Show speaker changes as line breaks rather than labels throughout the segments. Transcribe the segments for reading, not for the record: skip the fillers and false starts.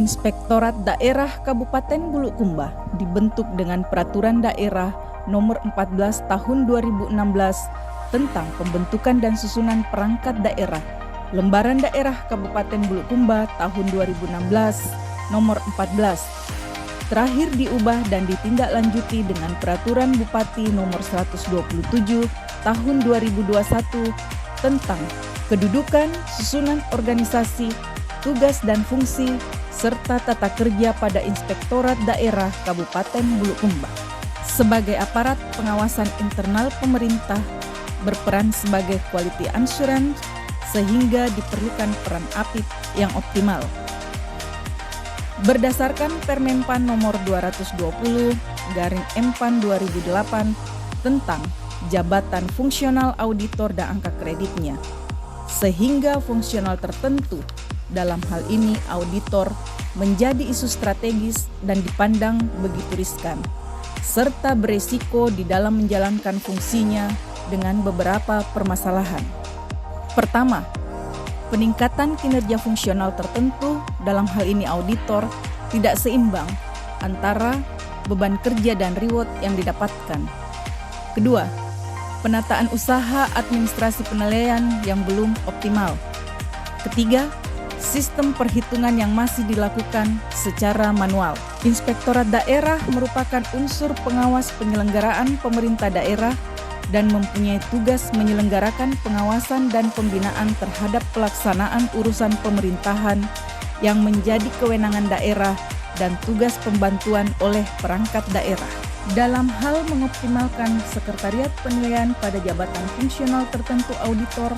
Inspektorat Daerah Kabupaten Bulukumba dibentuk dengan Peraturan Daerah Nomor 14 Tahun 2016 tentang pembentukan dan susunan perangkat daerah, Lembaran Daerah Kabupaten Bulukumba tahun 2016 Nomor 14. Terakhir diubah dan ditindaklanjuti dengan Peraturan Bupati Nomor 127 Tahun 2021 tentang kedudukan, susunan organisasi, tugas dan fungsi, serta tata kerja pada Inspektorat Daerah Kabupaten Bulukumba. Sebagai aparat pengawasan internal pemerintah, berperan sebagai quality assurance sehingga diperlukan peran APIP yang optimal. Berdasarkan Permenpan nomor 220/Empan 2008 tentang jabatan fungsional auditor dan angka kreditnya, sehingga fungsional tertentu, dalam hal ini auditor, menjadi isu strategis dan dipandang begitu riskan, serta beresiko di dalam menjalankan fungsinya dengan beberapa permasalahan. Pertama, peningkatan kinerja fungsional tertentu, dalam hal ini auditor, tidak seimbang antara beban kerja dan reward yang didapatkan. Kedua, penataan usaha administrasi penilaian yang belum optimal. Ketiga, sistem perhitungan yang masih dilakukan secara manual. Inspektorat daerah merupakan unsur pengawas penyelenggaraan pemerintah daerah dan mempunyai tugas menyelenggarakan pengawasan dan pembinaan terhadap pelaksanaan urusan pemerintahan yang menjadi kewenangan daerah dan tugas pembantuan oleh perangkat daerah. Dalam hal mengoptimalkan sekretariat penilaian pada jabatan fungsional tertentu auditor,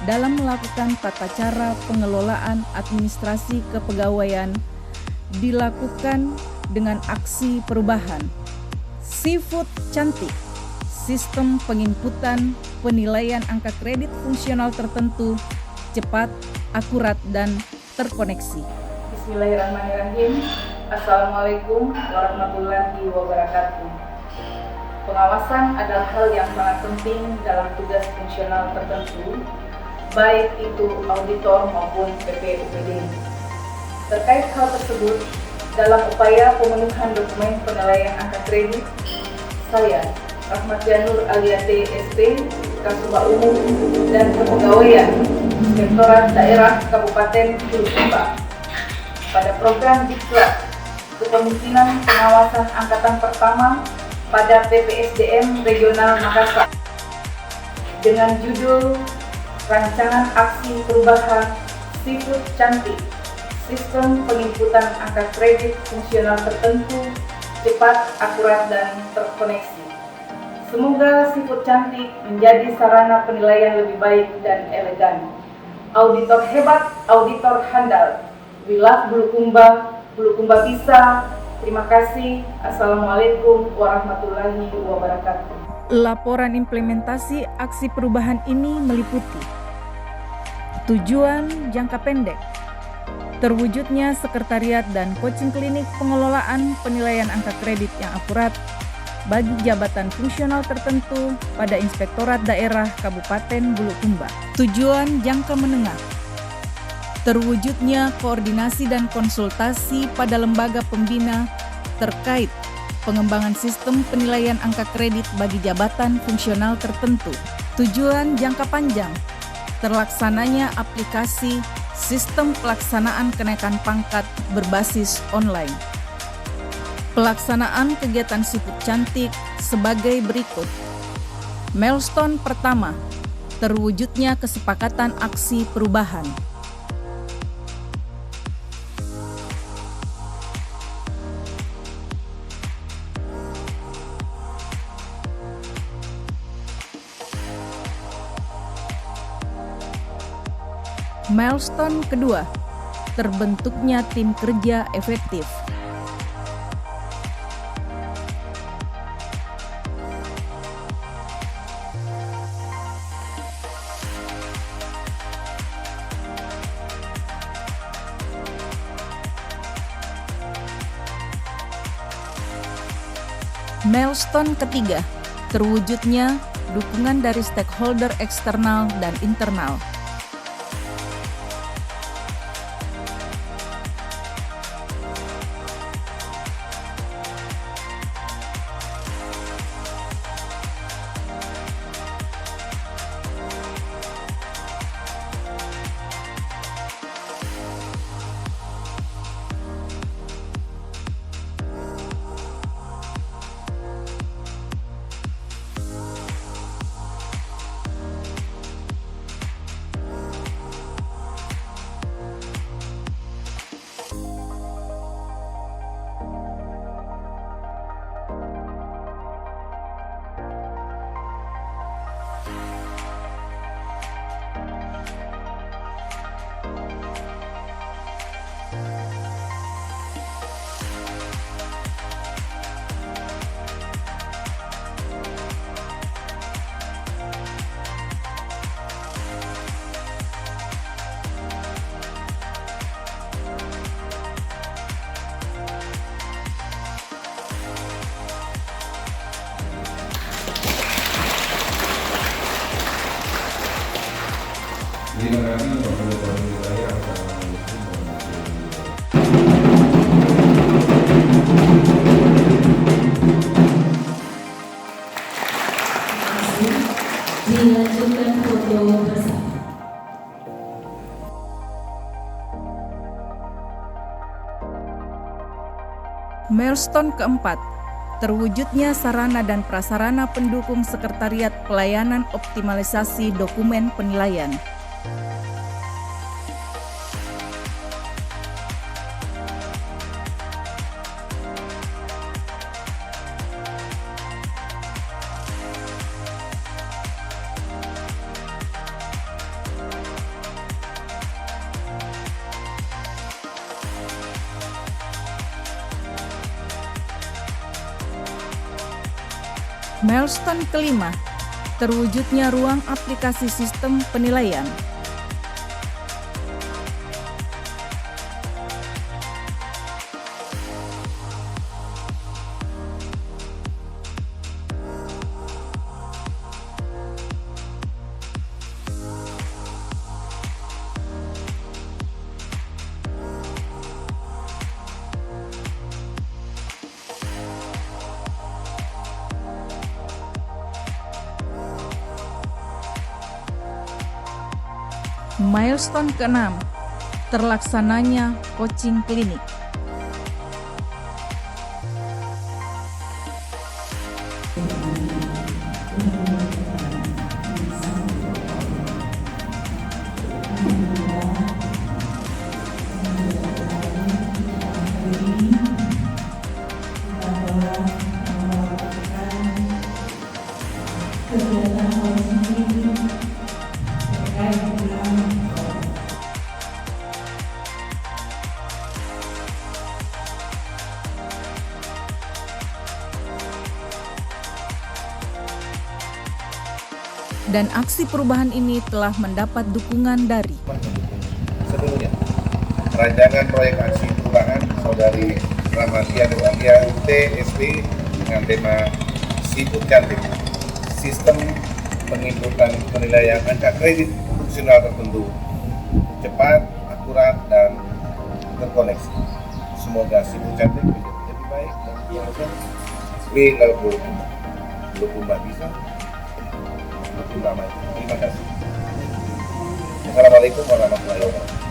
dalam melakukan tata cara pengelolaan administrasi kepegawaian dilakukan dengan aksi perubahan. Seafood cantik, sistem penginputan penilaian angka kredit fungsional tertentu cepat, akurat, dan terkoneksi.
Bismillahirrahmanirrahim. Assalamualaikum warahmatullahi wabarakatuh. Pengawasan adalah hal yang sangat penting dalam tugas fungsional tertentu, baik itu auditor maupun PPUPD. Terkait hal tersebut, dalam upaya pemenuhan dokumen penilaian angka kredit, saya, Rahmat Janur alias SP, Kasubag Umum dan Kepegawaian Inspektorat Daerah Kabupaten Bulukumba pada program Diklat Kepemimpinan Pengawasan Angkatan Pertama pada PPSDM Regional Makassar dengan judul Rancangan Aksi Perubahan Seafood Cantik, Sistem Penginputan Angka Kredit Fungsional Tertentu, Cepat, Akurat, dan Terkoneksi. Semoga Seafood Cantik menjadi sarana penilaian lebih baik dan elegan. Auditor hebat, auditor handal. We love Bulukumba, Bulukumba bisa. Terima kasih. Assalamualaikum warahmatullahi wabarakatuh.
Laporan implementasi aksi perubahan ini meliputi tujuan jangka pendek, terwujudnya sekretariat dan coaching klinik pengelolaan penilaian angka kredit yang akurat bagi jabatan fungsional tertentu pada Inspektorat Daerah Kabupaten Bulukumba. Tujuan jangka menengah, terwujudnya koordinasi dan konsultasi pada lembaga pembina terkait pengembangan sistem penilaian angka kredit bagi jabatan fungsional tertentu. Tujuan jangka panjang, terlaksananya aplikasi sistem pelaksanaan kenaikan pangkat berbasis online. Pelaksanaan kegiatan Seafood Cantik sebagai berikut. Milestone pertama, terwujudnya kesepakatan aksi perubahan. Milestone kedua, terbentuknya tim kerja efektif. Milestone ketiga, terwujudnya dukungan dari stakeholder eksternal dan internal.
Terima kasih kepada wilayah
dilanjutkan foto bersama.
Milestone keempat, terwujudnya sarana dan prasarana pendukung Sekretariat Pelayanan Optimalisasi Dokumen Penilaian. Milestone kelima, terwujudnya ruang aplikasi sistem penilaian. Milestone keenam, terlaksananya coaching klinik. Dan aksi perubahan ini telah mendapat dukungan dari
sebelumnya. Rancangan proyek aksi perubahan Saudari Rahmatia Nur Alia TSP dengan tema Siput Cantik, sistem penginputan penilaian angka kredit fungsional tertentu, cepat, akurat, dan terkoneksi. Semoga Siput Cantik menjadi lebih baik dan biasa. Belum bisa. Terima kasih. Assalamualaikum warahmatullahi wabarakatuh.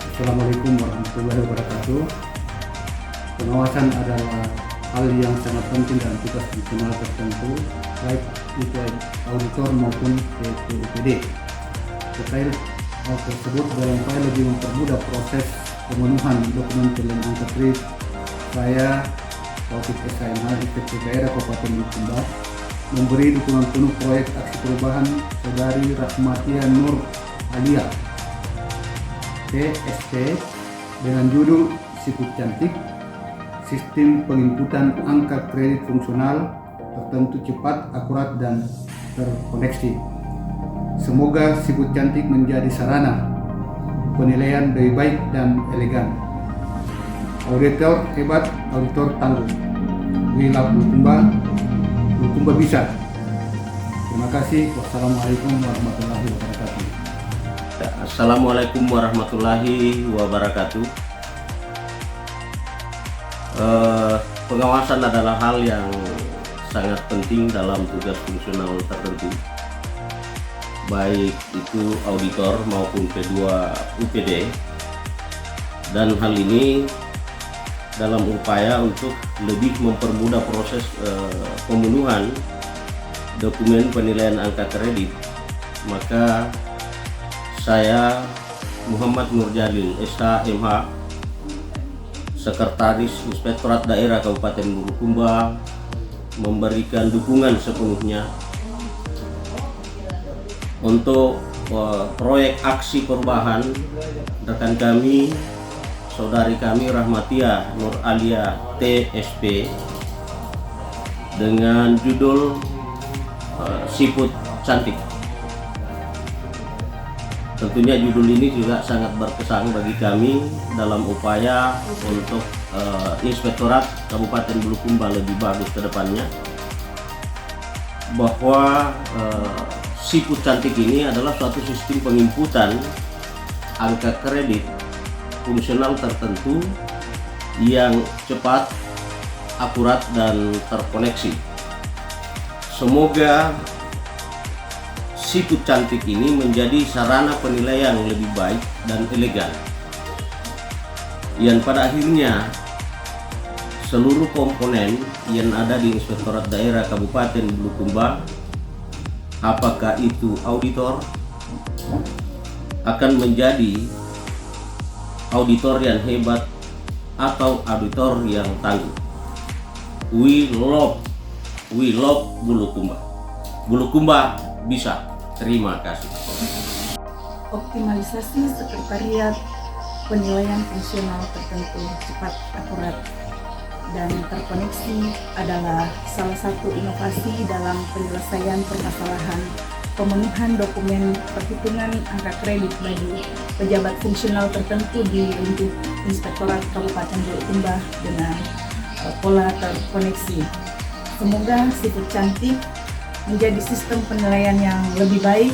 Assalamualaikum warahmatullahi wabarakatuh. Pengawasan adalah hal yang sangat penting dalam tugas fungsional tertentu, baik itu auditor maupun PPD. Terkait hal tersebut dalam upaya lebih mempermudah proses pemenuhan dokumen penilaian angka kredit, saya Taufik SHMH Inspektur Daerah Kabupaten Bulukumba memberi dukungan penuh proyek aksi perubahan Saudari Rahmatia Nur Alia TSP dengan judul Siput Cantik, sistem penginputan angka kredit fungsional tertentu, cepat, akurat, dan terkoneksi. Semoga Siput Cantik menjadi sarana penilaian lebih baik dan elegan. Auditor hebat, auditor tangguh. Wilayah Bulukumba bisa. Terima kasih. Wassalamualaikum warahmatullahi wabarakatuh.
Assalamualaikum warahmatullahi wabarakatuh. Pengawasan adalah hal yang sangat penting dalam tugas fungsional tertentu, baik itu auditor maupun kedua UPD, dan hal ini dalam upaya untuk lebih mempermudah proses pemenuhan dokumen penilaian angka kredit, maka saya Muhammad Nur Jalil SHMH, Sekretaris Inspektorat Daerah Kabupaten Bulukumba, memberikan dukungan sepenuhnya untuk proyek aksi perubahan rekan kami, saudari kami Rahmatia Nur Alia TSP dengan judul Siput Cantik. Tentunya judul ini juga sangat berkesan bagi kami dalam upaya untuk Inspektorat Kabupaten Bulukumba lebih bagus ke depannya, bahwa Siput Cantik ini adalah suatu sistem penginputan angka kredit fungsional tertentu yang cepat, akurat, dan terkoneksi. Semoga Siput Cantik ini menjadi sarana penilaian yang lebih baik dan elegan, yang pada akhirnya seluruh komponen yang ada di Inspektorat Daerah Kabupaten Bulukumba, apakah itu auditor, akan menjadi auditor yang hebat atau auditor yang tangguh. We love Bulukumba. Bulukumba bisa. Terima kasih.
Optimalisasi sekretariat penilaian fungsional tertentu cepat, akurat, dan terkoneksi adalah salah satu inovasi dalam penyelesaian permasalahan pemenuhan dokumen perhitungan angka kredit bagi pejabat fungsional tertentu di lingkup Inspektorat Kabupaten Bulukumba dengan pola terkoneksi. Semoga Siput Cantik menjadi sistem penilaian yang lebih baik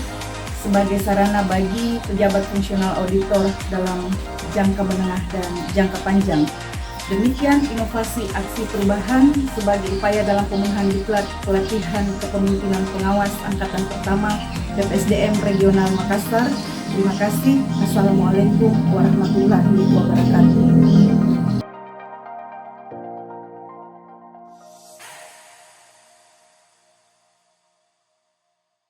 sebagai sarana bagi pejabat fungsional auditor dalam jangka menengah dan jangka panjang. Demikian inovasi aksi perubahan sebagai upaya dalam pemenuhan diklat pelatihan kepemimpinan pengawas angkatan pertama BPSDM Regional Makassar. Terima kasih. Assalamualaikum warahmatullahi wabarakatuh.